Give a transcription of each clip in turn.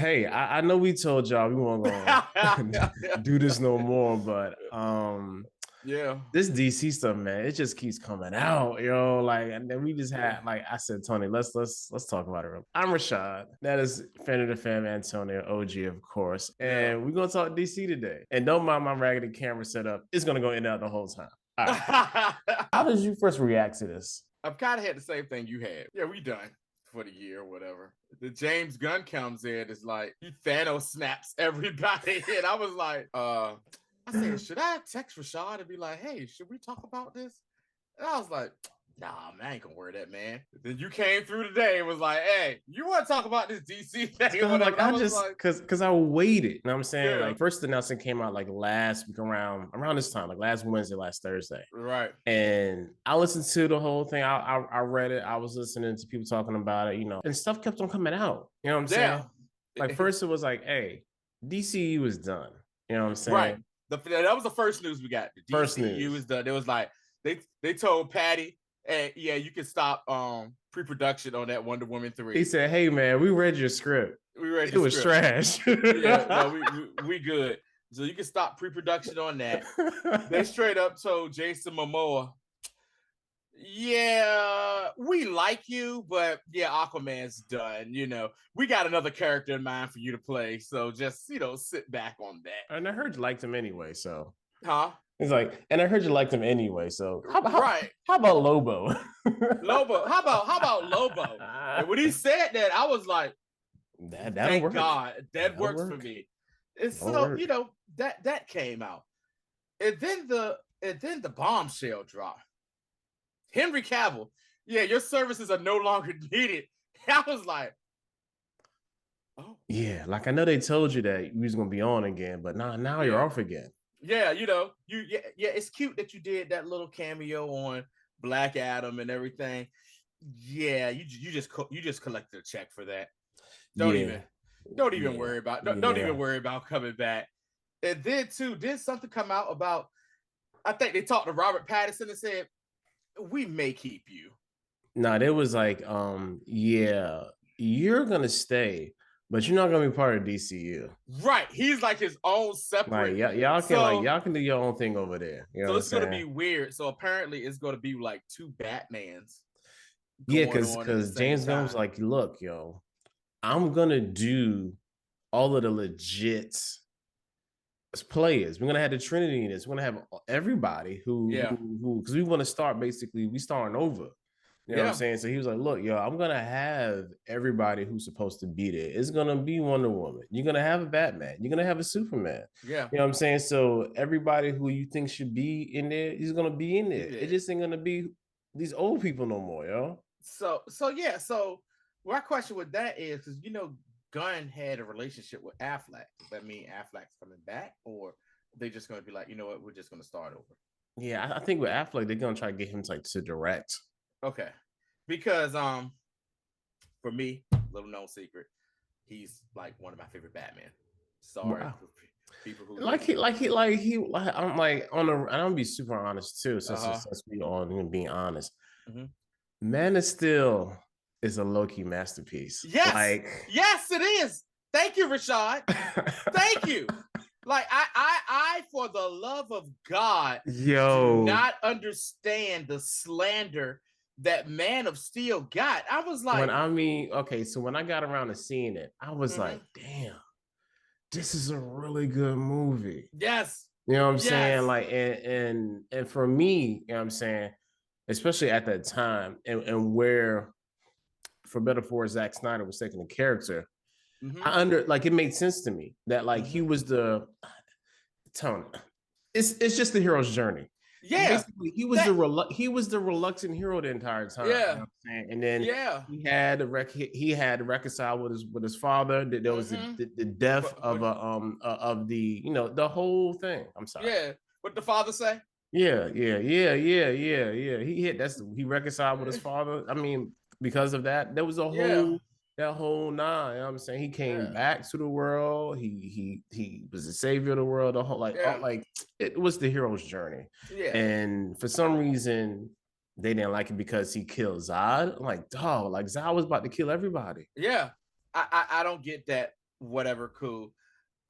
Hey, I know we told y'all we weren't gonna do this no more, but Yeah. this DC stuff, man, it just keeps coming out, Like, and then we just had, like I said, Tony, let's talk about it. I'm Rashad. That is fan of the fam, Antonio, OG, of course, and we're gonna talk DC today. And don't mind my raggedy camera setup; it's gonna go in and out the whole time. All right. How did you first react to this? I've kind of had the same thing you had. Yeah, we done for the year or whatever. The James Gunn comes in, is like he Thanos snaps everybody, and I was like, I said, should I text Rashad and be like, hey, should we talk about this? And I was like, nah, man, I ain't gonna worry that, man. Then you came through today and was like, hey, you want to talk about this DC thing or whatever? Like, I was like, because I waited. You know what I'm saying? Yeah. Like, first announcement came out like last week around this time, like last Wednesday, last Thursday. Right. And I listened to the whole thing. I read it. I was listening to people talking about it, and stuff kept on coming out. You know what I'm saying? Like, first it was like, hey, DCU is done. You know what I'm saying? Right. That was the first news we got. The DCU is done. It was like they told Patty, hey, yeah, you can stop pre-production on that Wonder Woman 3. He said, hey man, we read your script. We read it was trash. Yeah, no, we good. So you can stop pre-production on that. They straight up told Jason Momoa, yeah, we like you, but yeah, Aquaman's done. We got another character in mind for you to play. So just, sit back on that. And I heard you liked him anyway, so. Huh? He's like, and I heard you liked him anyway, so how about Lobo? Lobo? How about Lobo? And when he said that, I was like, thank God, that works for me. And so that came out, and then the bombshell dropped. Henry Cavill, yeah, your services are no longer needed. I was like, oh yeah, like I know they told you that you was gonna be on again, but now you're off again. Yeah, it's cute that you did that little cameo on Black Adam and everything. Yeah, you just collected a check for that. Don't even worry about don't even worry about coming back. And then too, did something come out about? I think they talked to Robert Pattinson and said, we may keep you. No, there was like, yeah, you're gonna stay, but you're not gonna be part of DCU. Right. He's like his own separate. Like, y'all can do your own thing over there. So it's gonna be weird. So apparently it's gonna be like two Batmans. Yeah, because James Gunn was like, look, I'm gonna do all of the legit players. We're gonna have the Trinity in this. We're gonna have everybody who because we want to start we starting over. You know what I'm saying? So he was like, look, I'm gonna have everybody who's supposed to be there. It's gonna be Wonder Woman. You're gonna have a Batman. You're gonna have a Superman. Yeah. You know what I'm saying? So everybody who you think should be in there, he's gonna be in there. It just ain't gonna be these old people no more, So my question with that is, because Gunn had a relationship with Affleck. Does that mean Affleck's coming back, or are they just going to be like, you know what, we're just going to start over? Yeah, I think with Affleck, they're going to try to get him to direct. Okay, because for me, little known secret, he's like one of my favorite Batman. Sorry, for people who I'm like I'm gonna be super honest too, since we on being honest. Mm-hmm. Man of Steel is a low-key masterpiece. Yes, yes, it is. Thank you, Rashad. Thank you. Like I, for the love of God, do not understand the slander that Man of Steel got. I was like, so when I got around to seeing it, I was like, damn, this is a really good movie. Yes. You know what I'm saying? Like, and for me, you know what I'm saying, especially at that time, and where, for better or worse, Zack Snyder was taking the character, it made sense to me that he was the tone. It's just the hero's journey. Yeah, basically, he was the reluctant hero the entire time. Yeah, you know what I'm saying? And then he had to reconcile with his father. There was the death of the whole thing. I'm sorry. Yeah, what the father say? Yeah. He reconciled with his father. I mean, because of that, there was a whole that whole nine. You know what I'm saying? He came back to the world. He was the savior of the world. The whole it was the hero's journey. Yeah. And for some reason, they didn't like it because he killed Zod. I'm like, dog, Zod was about to kill everybody. Yeah. I don't get that whatever, cool.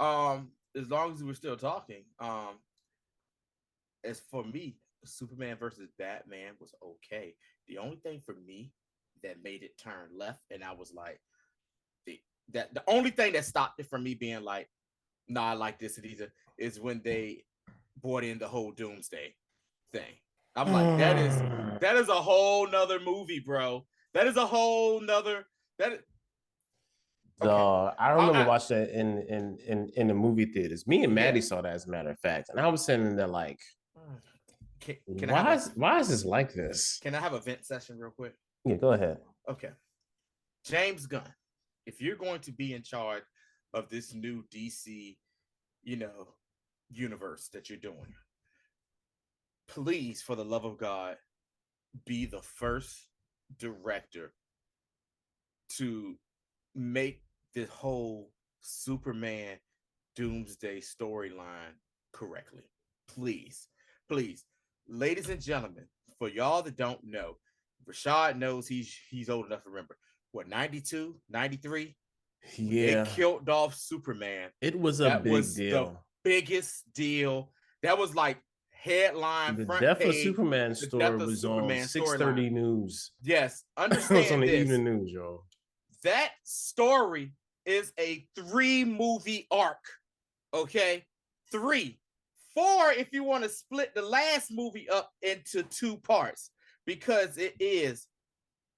As long as we're still talking, as for me, Superman versus Batman was okay. The only thing for me that made it turn left, and I was like, the only thing that stopped it from me being like, nah, I like this and either, is when they brought in the whole Doomsday thing. I'm like, that is a whole nother movie, bro. That is a whole nother that. Okay. I remember watching that in the movie theaters. Me and Maddie saw that, as a matter of fact, and I was sitting there like, why is this like this? Can I have a vent session real quick? Yeah, go ahead. Okay. James Gunn, if you're going to be in charge of this new DC, universe that you're doing, please, for the love of God, be the first director to make the whole Superman Doomsday storyline correctly. Please, please. Ladies and gentlemen, for y'all that don't know, Rashad knows he's old enough to remember. What, 92, 93? Yeah. They killed off Superman. It was a big deal. The biggest deal. That was like headline, the front death page. Of Superman story was Superman on 6:30 news. Yes, understand. It was on the evening news, yo. That story is a 3-movie arc. Okay, 3, 4 if you want to split the last movie up into 2 parts, because it is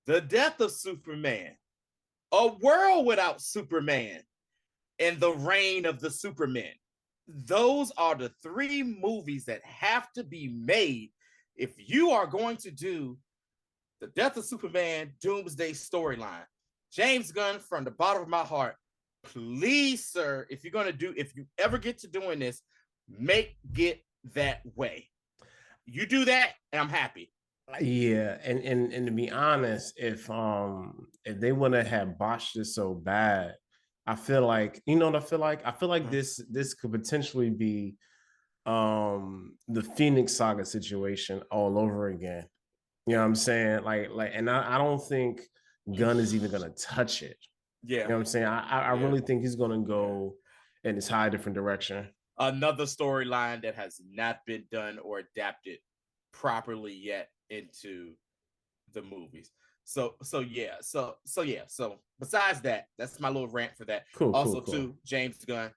the death of Superman, a world without Superman, and the reign of the Supermen. Those are the 3 movies that have to be made if you are going to do the death of Superman Doomsday storyline. James Gunn, from the bottom of my heart, please, sir, if you ever get to doing this, make it that way. You do that, and I'm happy. Yeah, and to be honest, if they wouldn't have botched it so bad, I feel like, what I feel like? I feel like this could potentially be the Phoenix Saga situation all over again. You know what I'm saying? Like, and I don't think Gunn is even gonna touch it. Yeah. You know what I'm saying? I really think he's gonna go in this high different direction. Another storyline that has not been done or adapted properly yet into the movies. So besides that, that's my little rant for that. Cool. Too, James Gunn,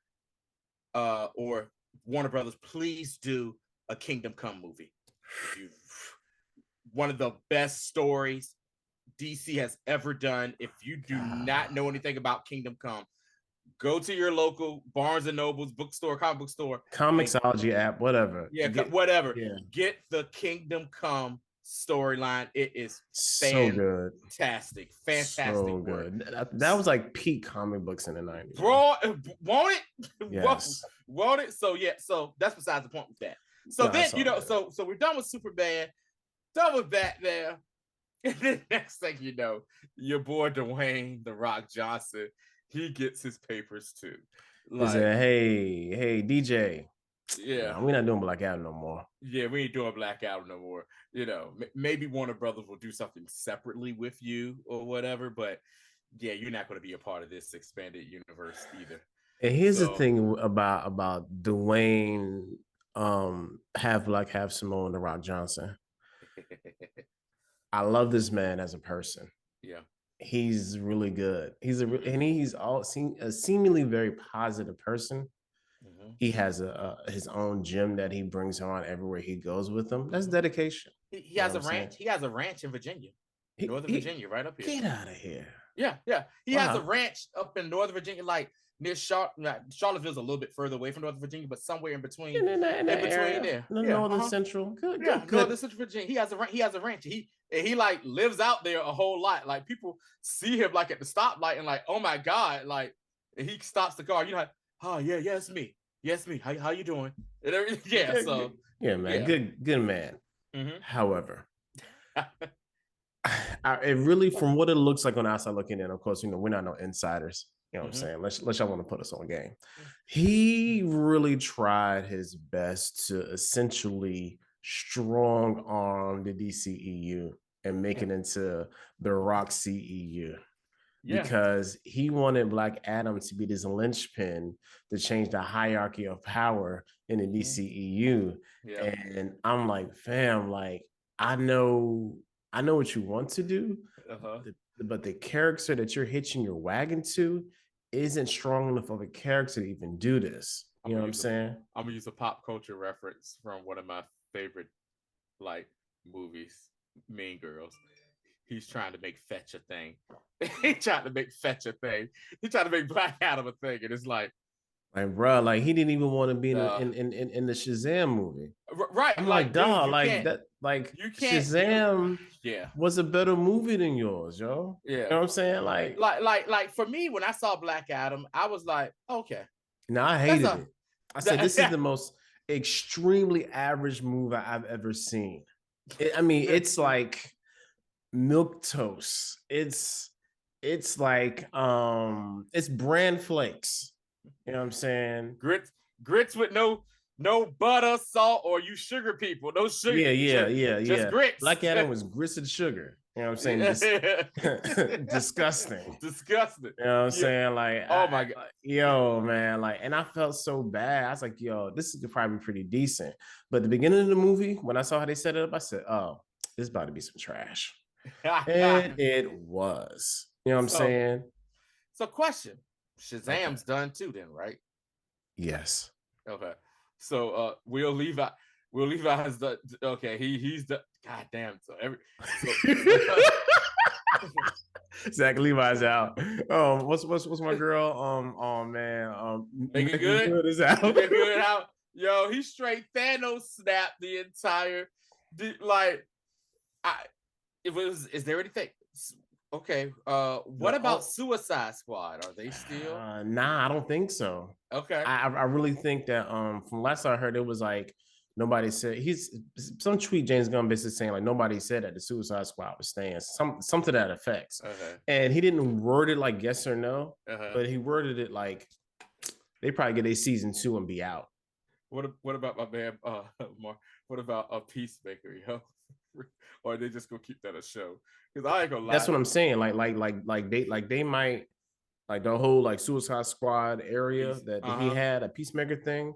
or Warner Brothers, please do a Kingdom Come movie. One of the best stories DC has ever done. If you do not know anything about Kingdom Come, go to your local Barnes and Nobles bookstore, comic book store, Comixology app, whatever. Yeah, whatever. Yeah. Get the Kingdom Come storyline. It is so good, fantastic, so good. That was like peak comic books in the 90s. Bro, won't it? Yes. Won't it? So so that's besides the point with that. So then so we're done with Superman, done with Batman, and then next thing you know, your boy Dwayne "The Rock" Johnson, he gets his papers too. Like, hey DJ. Yeah, we're not doing Black Adam no more. Yeah, we ain't doing Black Adam no more. Maybe Warner Brothers will do something separately with you or whatever, but yeah, you're not going to be a part of this expanded universe either. And here's the thing about Dwayne, half Simone, The Rock Johnson. I love this man as a person. Yeah, he's really good. He's a seemingly very positive person. Mm-hmm. He has his own gym that he brings on everywhere he goes with him. That's dedication. He has a ranch. He has a ranch in Virginia, Northern Virginia, right up here. Get out of here. Yeah. He has a ranch up in Northern Virginia, like near Charlottesville's a little bit further away from Northern Virginia, but somewhere in between. In between there. Northern Central. Good. Northern Central Virginia. He has a ranch. He like lives out there a whole lot. Like people see him like at the stoplight and like, oh my God, like, and he stops the car. You're like, oh yeah, it's me. Yes, me. How you doing? Yeah. So yeah, man. Yeah. Good man. Mm-hmm. However, it really, from what it looks like on the outside looking in, of course, we're not no insiders. You know what I'm saying? Unless y'all want to put us on game. He really tried his best to essentially strong arm the DCEU and make it into the Rock CEU. because he wanted Black Adam to be this linchpin to change the hierarchy of power in the DCEU. Yeah. And I'm like, fam, like, I know what you want to do, but the character that you're hitching your wagon to isn't strong enough of a character to even do this. You know what I'm saying? I'm gonna use a pop culture reference from one of my favorite movies, Mean Girls. He's trying to make fetch a thing. He's trying to make fetch a thing. He's trying to make Black Adam a thing, and it's like, bro, like he didn't even want to be in the Shazam movie, right? I'm like, dog, like that, like you can't, Shazam, was a better movie than yours, yo. Yeah, you know what I'm saying? Like for me, when I saw Black Adam, I was like, okay. No, I hated it. I said, this is the most extremely average movie I've ever seen. It's like milk toast. It's like it's bran flakes. You know what I'm saying? Grits with no butter, salt, or you sugar people. No sugar. Yeah. Just grits. Black Adam was grits and sugar. You know what I'm saying? Disgusting. You know what I'm saying? Like, oh my God. Yo, man. Like, and I felt so bad. I was like, yo, this is probably pretty decent. But at the beginning of the movie, when I saw how they set it up, I said, oh, this is about to be some trash. And it was. You know what I'm saying? So question. Shazam's done too then, right? Yes. Okay. So Will Levi has done. Okay, he's the goddamn. Zach Levi's out. What's my girl? Oh man. Making Good is out. Making Good out. Yo, he straight Thanos snapped the entire. Is there anything? Okay. What about Suicide Squad? Are they still? Nah, I don't think so. Okay. I really think that from last I heard, it was like nobody said some tweet James Gunn basically saying like nobody said that the Suicide Squad was staying. Something to that effect. And he didn't word it like yes or no, but he worded it like they probably get a season 2 and be out. What about my man Mark? What about a Peacemaker, yo? Or are they just gonna keep that a show? Because I ain't gonna lie. That's what I'm saying. They might like the whole like Suicide Squad area that he had a Peacemaker thing.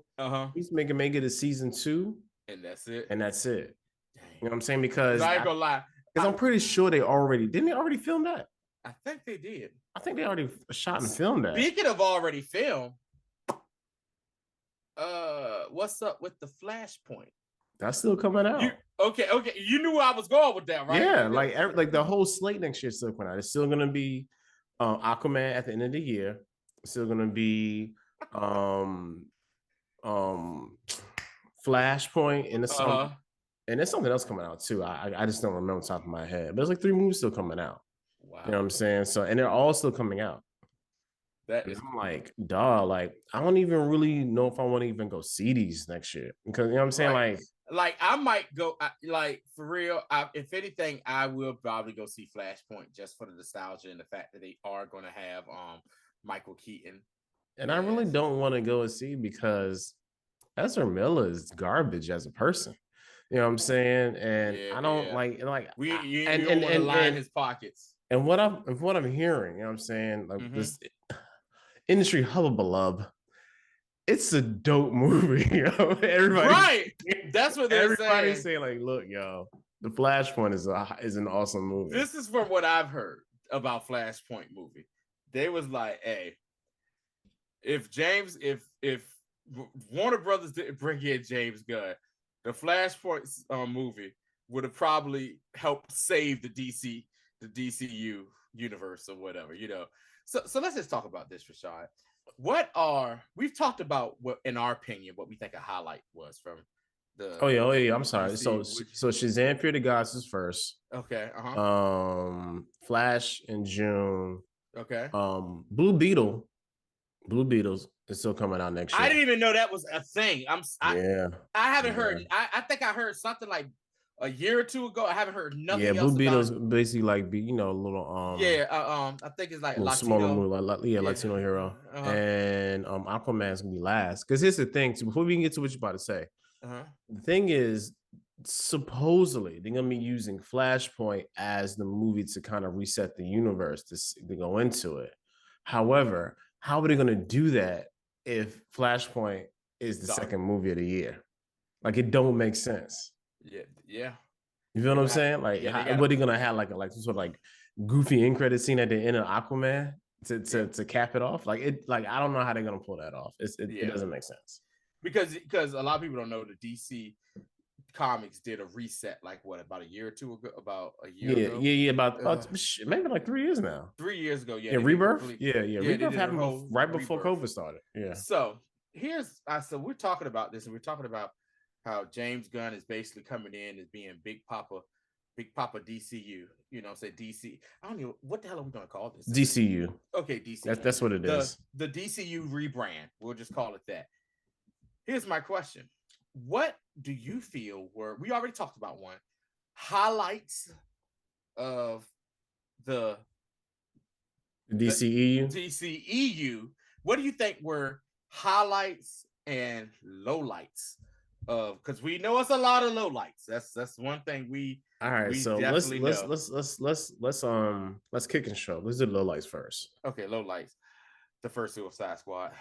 Peacemaker may get a season 2, and that's it. Dang. You know what I'm saying? Because I ain't gonna lie. Because I'm pretty sure didn't they already film that? I think they did. I think they already shot and filmed that. Speaking of already filmed, what's up with the Flashpoint? That's still coming out. Okay. You knew where I was going with that, right? Yeah, like the whole slate next year is still coming out. It's still gonna be Aquaman at the end of the year. It's still gonna be Flashpoint in the summer. And there's something else coming out too. I just don't remember off the top of my head. But there's like 3 movies still coming out. Wow. You know what I'm saying? So and they're all still coming out. I'm like, dog, like I don't even really know if I want to even go see these next year. Because you know what I'm saying? Like I might go for real. If anything, I will probably go see Flashpoint just for the nostalgia and the fact that they are gonna have Michael Keaton. And I really don't want to go and see because Ezra Miller is garbage as a person. You know what I'm saying? And I don't like we don't want to line his pockets. And what I'm hearing, you know what I'm saying? Like this industry hullabalub. It's a dope movie, yo. Everybody, right? That's what everybody's saying. Like, look, yo, the Flashpoint is an awesome movie. This is from what I've heard about Flashpoint movie. They was like, hey, if Warner Brothers didn't bring in James Gunn, the Flashpoint movie would have probably helped save the DCU universe or whatever, you know. So let's just talk about this, Rashad. We've talked about what, in our opinion, what we think a highlight was from the. Oh yeah. I'm sorry. So Shazam: Fear the Gods is first. Okay. Flash in June. Okay. Blue Beetles is still coming out next year. I didn't even know that was a thing. I haven't heard. I think I heard something like a year or two ago. I haven't heard nothing. Yeah, Blue Beetles basically like be a little I think it's like Latino. Smaller movie, Latino hero. And Aquaman's gonna be last. Because here's the thing, before we can get to what you're about to say, the thing is supposedly they're gonna be using Flashpoint as the movie to kind of reset the universe to go into it. However, how are they gonna do that if Flashpoint is the second movie of the year? Like, it don't make sense. Yeah. You feel what I'm saying? Like, what are you gonna have, like some sort of like goofy end credit scene at the end of Aquaman to cap it off? Like, I don't know how they're gonna pull that off. It doesn't make sense. Because a lot of people don't know the DC Comics did a reset, like about a year or two ago, about a year ago. Yeah, about maybe like 3 years now. 3 years ago, yeah. Rebirth, Rebirth happened right before COVID started. Yeah. So we're talking about this, and we're talking about how James Gunn is basically coming in as being Big Papa DCU. You know, say DC. I don't know what the hell are we gonna call this? DCU. Okay, DCU. That's what it is. The DCU rebrand. We'll just call it that. Here's my question. What do you feel were, we already talked about one, highlights of the DCEU? DCEU. What do you think were highlights and lowlights of, because we know it's a lot of lowlights. That's one thing we all right. We so let's kick and show. Let's do lowlights first. Okay, lowlights. The first Suicide Squad.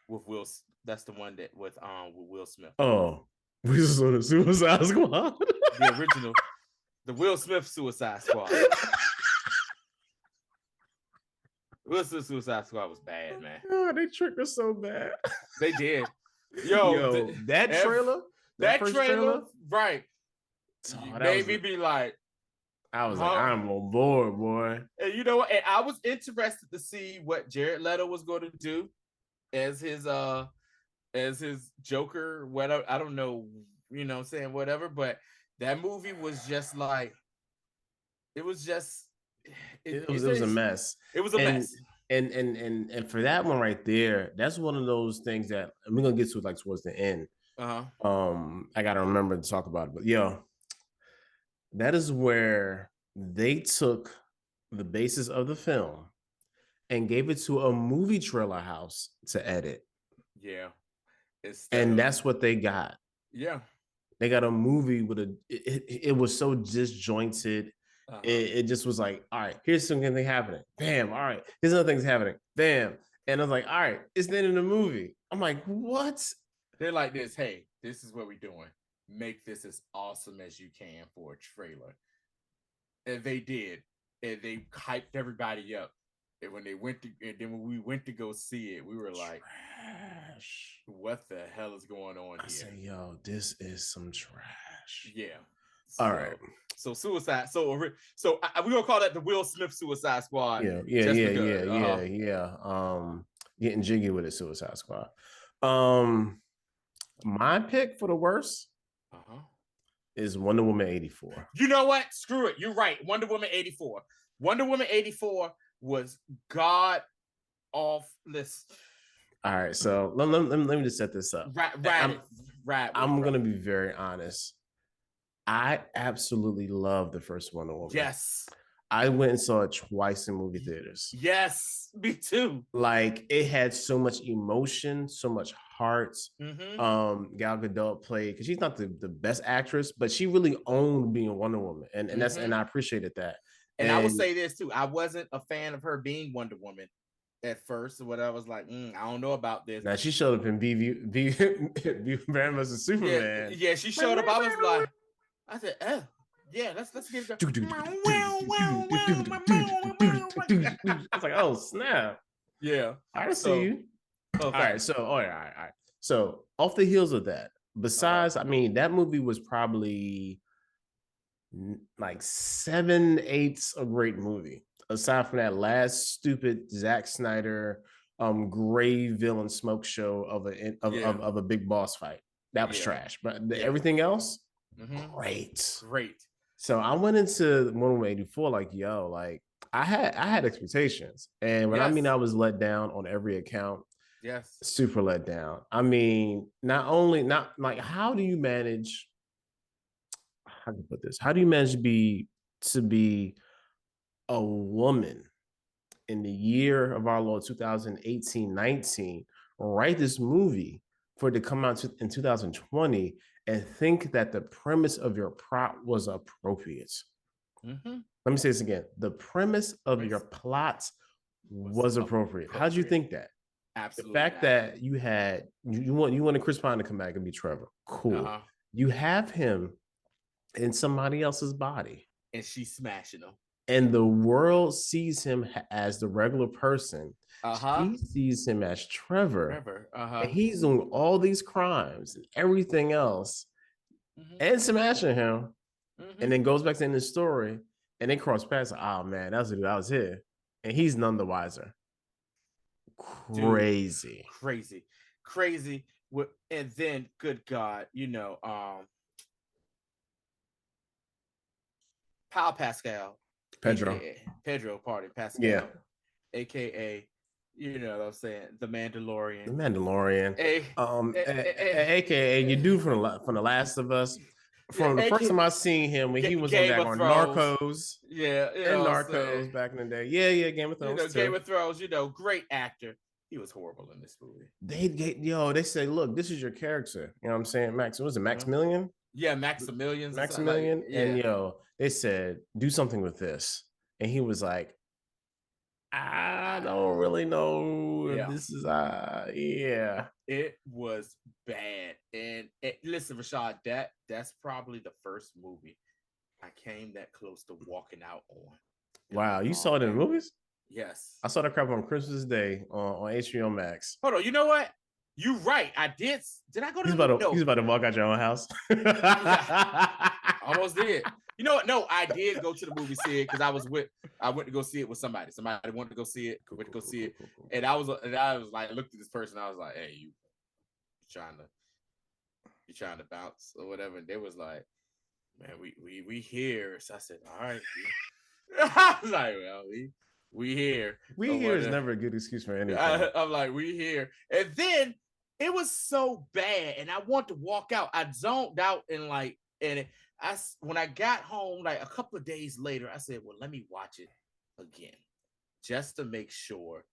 With Will, that's the one that with Will Smith. Oh, we just saw the Suicide Squad. The original, the Will Smith Suicide Squad. Will Smith Suicide Squad was bad, man. Oh, they tricked us so bad. They did. That trailer, right? Made me be like, I was like, I'm on board, boy. And you know what? And I was interested to see what Jared Leto was going to do as his Joker. Whatever, I don't know, you know what I'm saying, whatever. But that movie was just like, it was a mess. It was a mess. And for that one right there, that's one of those things that we're gonna get to like towards the end. I gotta remember to talk about it, but that is where they took the basis of the film and gave it to a movie trailer house to edit. Yeah. And that's what they got. Yeah. They got a movie with it was so disjointed. It just was like, all right, here's something happening. Bam. All right, here's other things happening. Bam. And I was like, all right, it's the end of the movie. I'm like, what? They're like this. Hey, this is what we're doing. Make this as awesome as you can for a trailer. And they did. And they hyped everybody up. And when we went to go see it, we were like, trash. What the hell is going on here? I said, yo, this is some trash. Yeah. All right. So Suicide. So we're gonna call that the Will Smith Suicide Squad. Yeah. Getting jiggy with it, Suicide Squad. My pick for the worst is Wonder Woman 84. You know what? Screw it. You're right. Wonder Woman 84. Wonder Woman 84 was god off list. All right, so let me just set this up. I'm gonna be very honest. I absolutely love the first Wonder Woman. Yes. I went and saw it twice in movie theaters. Yes, me too. Like, it had so much emotion, so much heart. Gal Gadot played, because she's not the best actress, but she really owned being Wonder Woman, and that's and I appreciated that. And I will say this too: I wasn't a fan of her being Wonder Woman at first. What I was like, I don't know about this. Now she showed up in Batman vs Superman. Yeah, she showed up. I was like, I said, yeah, let's get it. I was like, oh snap. Yeah, I see you. Okay. All right, so off the heels of that, besides, I mean, that movie was probably like 7/8 a great movie. Aside from that last stupid Zack Snyder gray villain smoke show of a big boss fight, that was trash. But everything else, great. So I went into Wonder Woman 84 like, yo, like I had expectations, and when I mean I was let down on every account. Yes, super let down. I mean, not like, how do you manage? How can I put this? How do you manage to be a woman in the year of our Lord 2018-19, write this movie for it to come out in 2020 and think that the premise of your prop was appropriate. Mm-hmm. Let me say this again. The premise of your plot was appropriate. How'd you think that? Absolutely. The fact that you had you wanted Chris Pine to come back and be Trevor. Cool. You have him in somebody else's body. And she's smashing him. And the world sees him as the regular person. She sees him as Trevor. And he's doing all these crimes and everything else and smashing him. And then goes back to the story and they cross paths. Oh man, that's what I was here. And he's none the wiser. Crazy. Dude, crazy. And then, good God, Pascal. Pedro, Pascal. Yeah. AKA, you know what I'm saying, the Mandalorian. AKA you do from the Last of Us. From the first time I seen him when he was on Narcos. Yeah, and Narcos back in the day. Yeah, Game of Thrones. Game of Thrones, great actor. He was horrible in this movie. They say, look, this is your character. You know what I'm saying? Max, was it Maximilian? Yeah, Maximilian. And they said, do something with this. And he was like, I don't really know if this is It was bad. And listen, Rashad, that's probably the first movie I came that close to walking out on. Wow, you saw it in the movies? Yes. I saw that crap on Christmas Day on HBO Max. Hold on, you know what? You're right. I did. Did I go to the movie? He's about to walk out your own house. Almost did. You know what? No, I did go to the movie see it because I went to go see it with somebody. Somebody wanted to go see it. Went to go see it. And I was like, I looked at this person. I was like, hey, you trying to bounce or whatever? And they was like, man, we here. So I said, all right. I was like, well, we here. We here is never a good excuse for anything. I'm like, we here. And then it was so bad, and I want to walk out. I zoned out when I got home, like a couple of days later, I said, well, let me watch it again just to make sure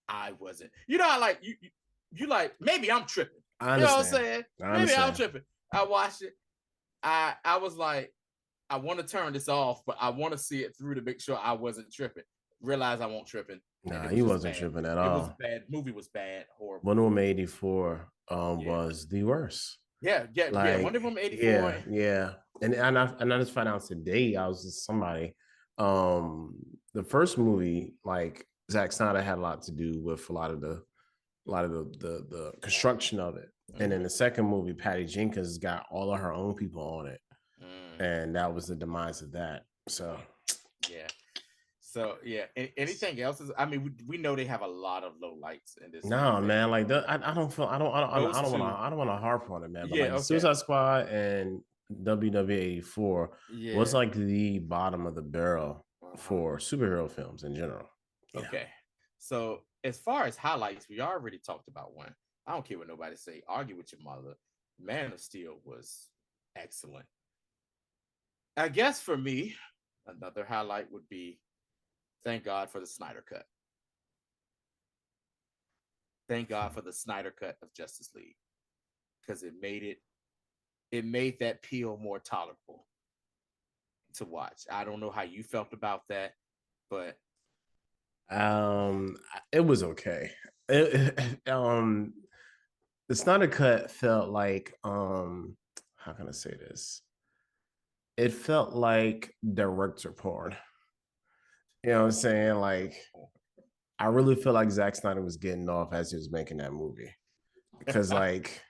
I wasn't. I like you like maybe I'm tripping. I understand. You know what I'm saying? Maybe I'm tripping. I watched it. I was like, I want to turn this off, but I want to see it through to make sure I wasn't tripping. Realize I won't tripping. Nah, he wasn't tripping at all. It was bad. Movie was bad, horrible. Wonder Woman 84 was the worst. Yeah. Wonder Woman 84. Yeah. And I just found out today. I was with somebody. The first movie, like Zack Snyder had a lot to do with a lot of the construction of it. And then the second movie, Patty Jenkins got all of her own people on it. And that was the demise of that. So yeah. So yeah, anything else? We know they have a lot of low lights in this. No, man, like I don't want to harp on it, man. But like Suicide Squad and WWE 84 was like the bottom of the barrel for superhero films in general. Yeah. Okay, so as far as highlights, we already talked about one. I don't care what nobody say. Argue with your mother. Man of Steel was excellent. I guess for me, another highlight would be. Thank God for the Snyder Cut. Thank God for the Snyder Cut of Justice League. Because it made that peel more tolerable to watch. I don't know how you felt about that, but it was okay. The Snyder Cut felt like how can I say this? It felt like director porn. You know what I'm saying? Like, I really feel like Zack Snyder was getting off as he was making that movie. Because, like,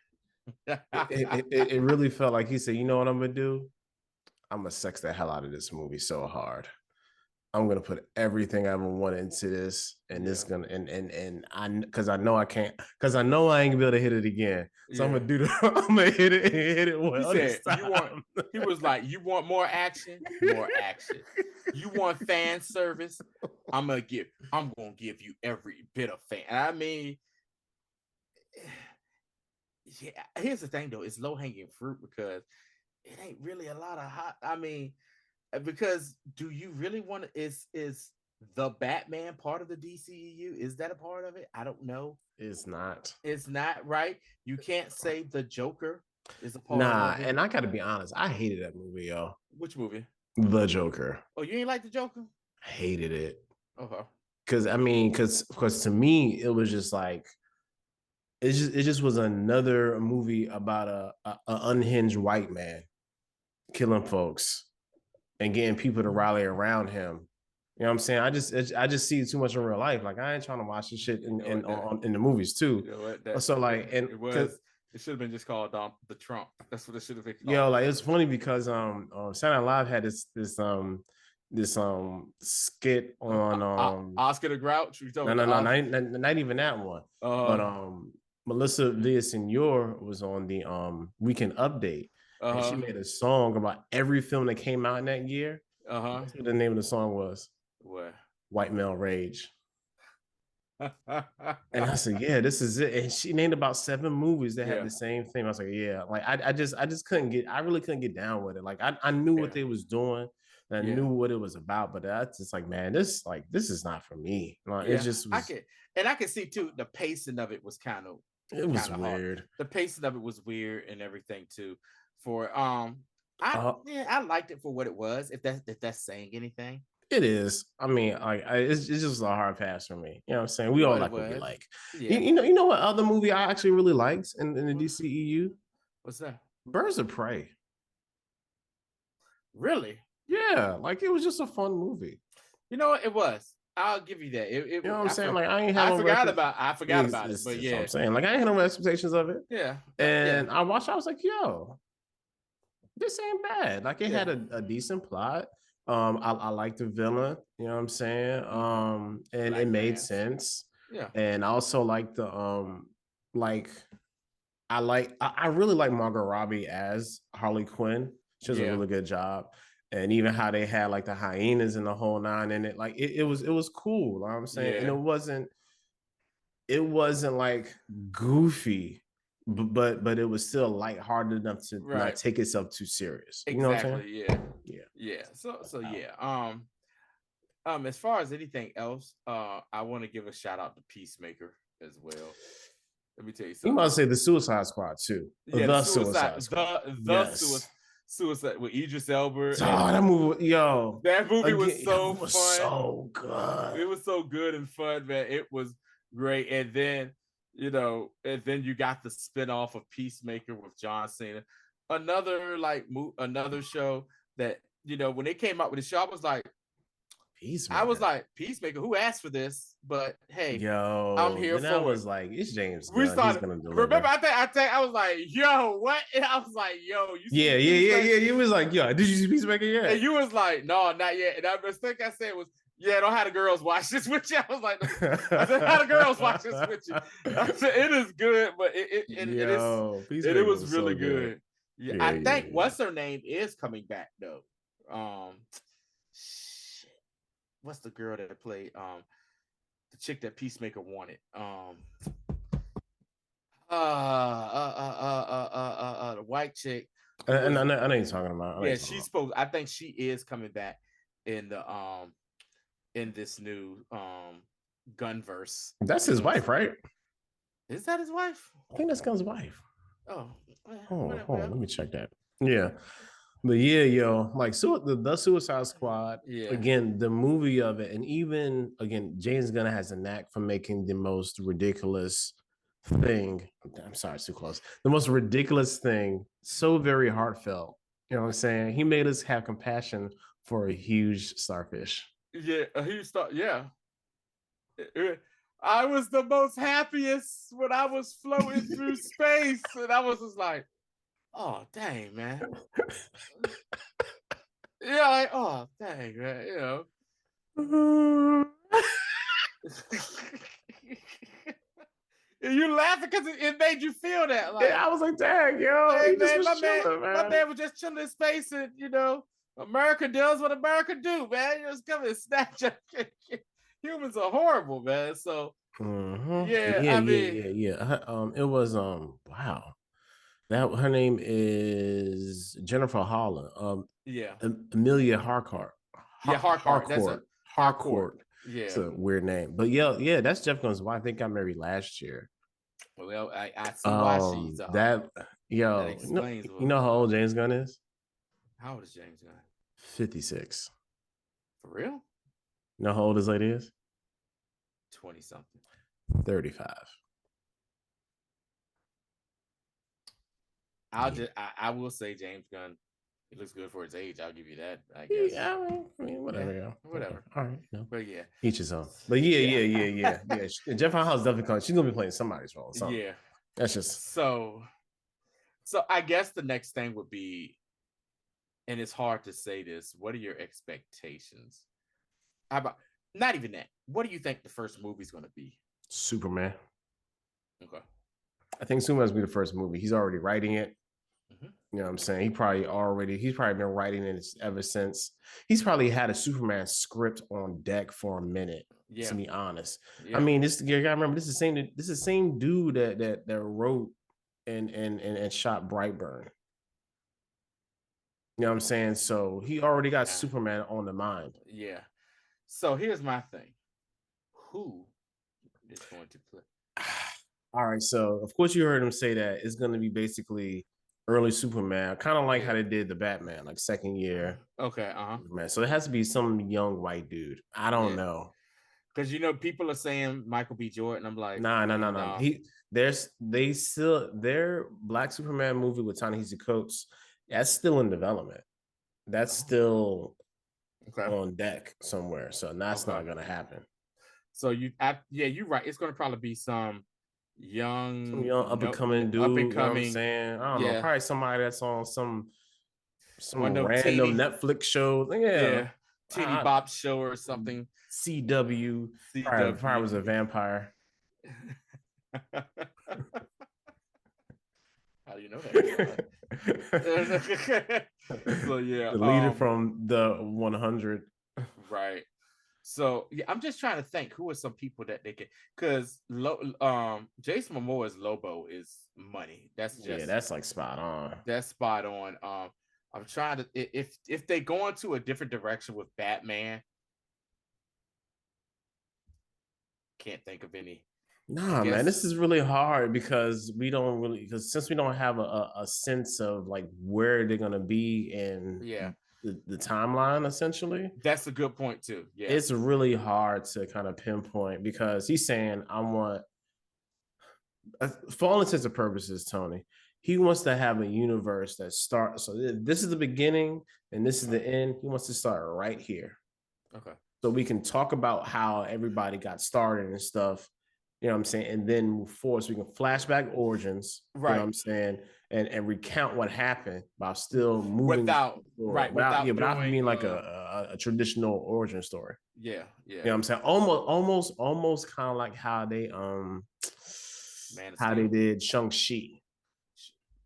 it really felt like he said, you know what I'm going to do? I'm going to sex the hell out of this movie so hard. I'm going to put everything I ever wanted into this. And this going to, and I, because I know I can't, because I know I ain't going to be able to hit it again. So I'm going to do I'm going to hit it well. He said, he was like, you want more action? More action. You want fan service? I'm gonna give you every bit of fan. I mean, yeah. Here's the thing though, it's low hanging fruit because it ain't really a lot of hot. I mean, because do you really want to? Is the Batman part of the DCEU? Is that a part of it? I don't know. It's not. It's not, right? You can't say the Joker is a part of it. And I gotta be honest, I hated that movie, yo. Which movie? The Joker. Oh, you ain't like the Joker? Hated it. Okay. Because to me, it was just like it just was another movie about a unhinged white man killing folks and getting people to rally around him. You know what I'm saying? I just see it too much in real life. Like I ain't trying to watch this shit in the movies too. So like, and it should have been just called the Trump. That's what it should have been called. Yo, like it's funny because Saturday Night Live had this skit on Oscar the Grouch. No, not even that one. But Melissa Villaseñor was on the Weekend Update, and she made a song about every film that came out in that year. That's what the name of the song was. What? White Male Rage. And I said, yeah, this is it. And she named about 7 movies that had the same thing. I was like, yeah, like I just couldn't get, I really couldn't get down with it. Like I knew what they was doing, and I knew what it was about, but that's just like, man, this is not for me. Like it just was, I could see too, the pacing of it was kind of weird. The pacing of it was weird and everything too. For I liked it for what it was, if that's saying anything. It is. I mean, it's just a hard pass for me. You know what I'm saying? We all like what we like. Yeah. You know what other movie I actually really liked in the DCEU? What's that? Birds of Prey. Really? Yeah, like it was just a fun movie. You know what? It was. I'll give you that. You know what I'm saying? Like I forgot about it. But yeah, I'm saying, like I ain't had no expectations of it. Yeah. And I watched. I was like, yo, this ain't bad. Like it had a decent plot. I like the villain, you know what I'm saying? And it made sense. Yeah. And I also like the I really like Margot Robbie as Harley Quinn. She does a really good job. And even how they had like the hyenas and the whole 9 in it, like it was cool, you know what I'm saying? And it wasn't like goofy, but it was still lighthearted enough to not take itself too serious. You know what I'm saying? Yeah. So as far as anything else, I want to give a shout out to Peacemaker as well. Let me tell you something. You might say the Suicide Squad too. Yeah, the Suicide Squad. Suicide with Idris Elba. Oh, that movie, yo. That movie was so fun. So good. It was so good and fun, man. It was great. And then, you got the spinoff of Peacemaker with John Cena. Another show that, when they came out with the show, I was like, Peacemaker. I was like, Peacemaker, who asked for this? But hey, I'm here for it. I was like, it's James Gunn. He's gonna deliver. Remember, I was like, yo, what? And I was like, yo, you see You was like, yo, did you see Peacemaker yet? And you was like, no, not yet. And the mistake I said was, yeah, don't have the girls watch this with you. I was like, I said, how the girls watch this with you? I said, it is good, but it was really good. Yeah, I think what's her name is coming back though. What's the girl that played the chick that Peacemaker wanted? The white chick. I know you're talking about. She's supposed. I think she is coming back in the in this new Gunverse. That's his wife, right? Is that his wife? I think that's Gunn's wife. Oh, let me check that. Yeah. But yeah, yo, like the Suicide Squad, again, the movie of it, and even again, James Gunn has a knack for making the most ridiculous thing. I'm sorry, it's too close. The most ridiculous thing, so very heartfelt. You know what I'm saying? He made us have compassion for a huge starfish. Yeah, a huge star. Yeah. I was the most happiest when I was floating through space, and I was just like, oh, dang, man. Yeah, like, oh, dang, man, You laughing because it made you feel that. Like, I was like, dang, yo. Hey, man, my man was just chilling in space, and, America does what America do, man. You just come and snatch up. Humans are horrible, man. So, yeah. It was, wow. That her name is Jennifer Holland. Amelia Harcourt. Harcourt. Harcourt. Yeah. It's a weird name. But yeah, that's Jeff Gunn's wife. I think got married last year. Well, I see why she's that explains you know how old James Gunn is? How old is James Gunn? 56. For real? You know how old this lady is? 20 something. 35. I will say James Gunn, he looks good for his age. I'll give you that, I guess. Yeah, I mean whatever. Yeah, whatever. All right, but yeah, each his own. But yeah. Jeff House definitely comes. She's gonna be playing somebody's role. Yeah, that's just so. I guess the next thing would be, and it's hard to say this. What are your expectations? How about not even that? What do you think the first movie's going to be? Superman. Okay. I think Superman's gonna be the first movie. He's already writing it. Mm-hmm. You know what I'm saying? He's probably been writing it ever since. He's probably had a Superman script on deck for a minute. Yeah. To be honest. Yeah. I mean, you gotta remember this is the same dude that wrote and shot Brightburn. You know what I'm saying? So he already got Superman on the mind. Yeah. So here's my thing. Who is going to play? All right. So of course you heard him say that it's going to be basically early Superman, kind of like how they did the Batman, like second year. Okay. Man, so it has to be some young white dude. I don't know. Because people are saying Michael B. Jordan. I'm like, no. Their Black Superman movie with Ta-Nehisi Coates, that's still in development. That's still on deck somewhere. So that's not gonna happen. So you're right. It's gonna probably be some young up and coming dude. You know what I'm saying? I don't know. Probably somebody that's on some random Netflix show. Yeah. Teeny Bop show or something. CW. Probably was a vampire. How do you know that? So yeah, the leader from the 100. Right. So yeah, I'm just trying to think who are some people that they can, because Jason Momoa's Lobo is money. That's like spot on. That's spot on. I'm trying to, if they go into a different direction with Batman, can't think of any. Nah, man, this is really hard because since we don't have a sense of like where they're gonna be in the timeline, essentially. That's a good point too. Yeah, it's really hard to kind of pinpoint because he's saying I want, for all intents and purposes, Tony, he wants to have a universe that starts. So this is the beginning and this is the end. He wants to start right here. Okay. So we can talk about how everybody got started and stuff. You know what I'm saying? And then move forward so we can flashback origins. Right. You know what I'm saying? And recount what happened while still moving without being like a traditional origin story. Yeah. You know what I'm saying? Almost kind of like how they they did Shang-Chi.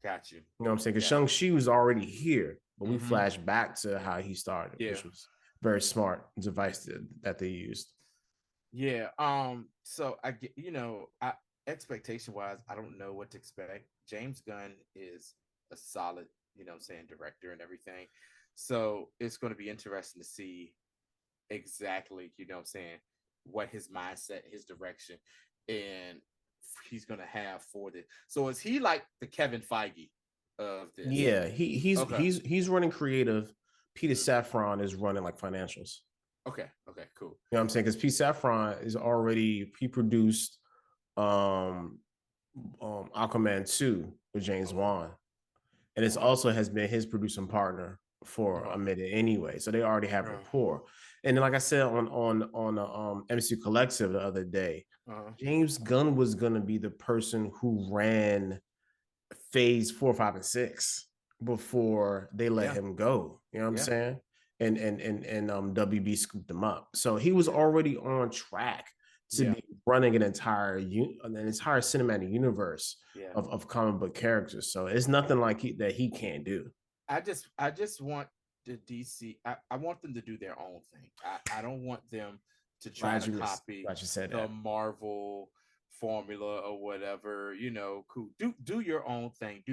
Got you. You know what I'm saying? Because Shang-Chi was already here, but we flashed back to how he started, which was very smart device that they used. Yeah. So I get, expectation wise, I don't know what to expect. James Gunn is a solid, director and everything. So it's going to be interesting to see exactly, what his mindset, his direction, and he's going to have for this. So is he like the Kevin Feige of this? Yeah, he's running creative. Peter Safran is running like financials. Okay, cool. You know what I'm saying? Because Pete Safran he produced Aquaman 2 with James Wan. And it's also has been his producing partner for a minute anyway. So they already have rapport. And then, like I said on MCU Collective the other day, James Gunn was gonna be the person who ran phase 4, 5, and 6 before they let him go. You know what I'm saying? And WB scooped him up. So he was already on track to be running an entire cinematic universe of comic book characters. So it's nothing like that he can't do. I just want the DC. I want them to do their own thing. I don't want them to try to copy the Marvel formula or whatever. Cool. Do your own thing.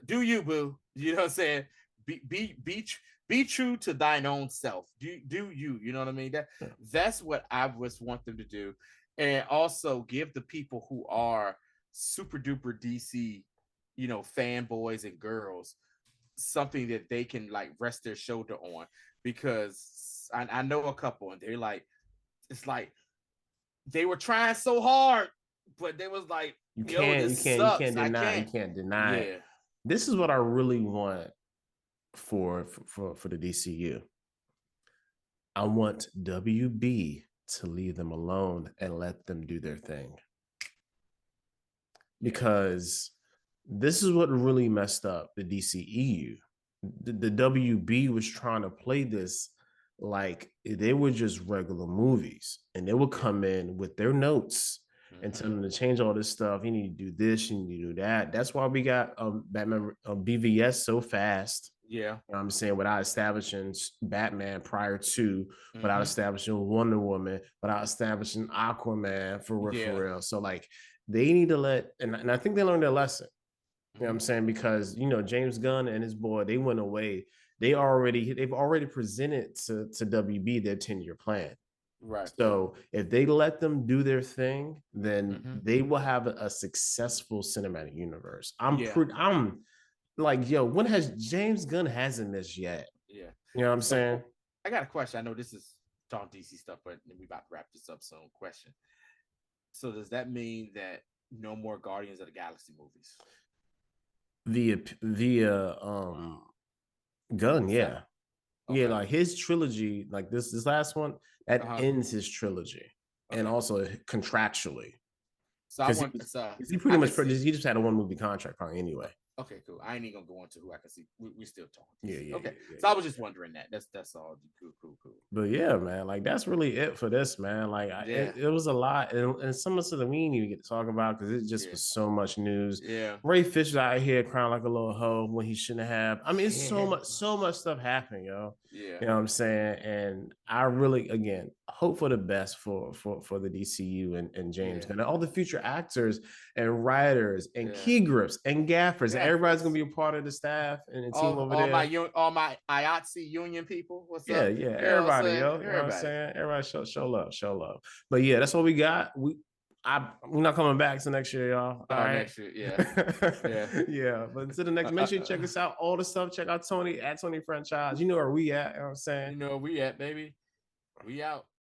Do you, boo? You know what I'm saying? be true to thine own self. Do you know what I mean? That's what I want them to do, and also give the people who are super duper DC, fanboys and girls, something that they can like rest their shoulder on, because I know a couple and they're like, it's like they were trying so hard, but they was like, you can't deny it. This is what I really want for the DCU. I want WB to leave them alone and let them do their thing, because this is what really messed up the DCEU. The WB was trying to play this like they were just regular movies, and they would come in with their notes and tell them to change all this stuff. You need to do this, you need to do that. That's why we got Batman BVS so fast. Yeah. You know what I'm saying? Without establishing Batman prior to, without establishing Wonder Woman, without establishing Aquaman for real. So like they need to let, and I think they learned their lesson. You know what I'm saying? Because, James Gunn and his boy, they went away. They've already presented to WB their 10-year plan. Right. So if they let them do their thing, then they will have a successful cinematic universe. I'm like, when has James Gunn hasn't missed yet? Yeah. You know what I'm saying? I got a question. I know this is talk DC stuff, but we about to wrap this up soon. Question. So does that mean that no more Guardians of the Galaxy movies? Via Gunn, yeah. Okay. Yeah, like his trilogy, like this last one, that ends his trilogy. And also contractually. So I want he pretty much he just had a 1-movie contract probably anyway. Okay, cool. I ain't even gonna go into who I can see. We still talking. Yeah. Okay. So I was just wondering that. That's all. Cool. But yeah, man, like that's really it for this, man. Like it was a lot, and some of the we didn't even get to talk about because it just was so much news. Yeah. Ray Fisher's out here crying like a little hoe when he shouldn't have. I mean, it's so much stuff happening, yo. Yeah. You know what I'm saying? And I really, again, hope for the best for the DCU and James Gunn and all the future actors and writers and key grips and gaffers. And everybody's gonna be a part of the staff and the team over there. All my IATSE union people. What's up? Yeah. Everybody, yo. You know what I'm saying? Everybody show love. But yeah, that's what we got. We're not coming back to next year, y'all. All right. Next year, yeah. Yeah. But until the next, make sure you check us out. All the stuff. Check out Tony at Tony Franchise. You know where we at. You know what I'm saying? You know where we at, baby. We out.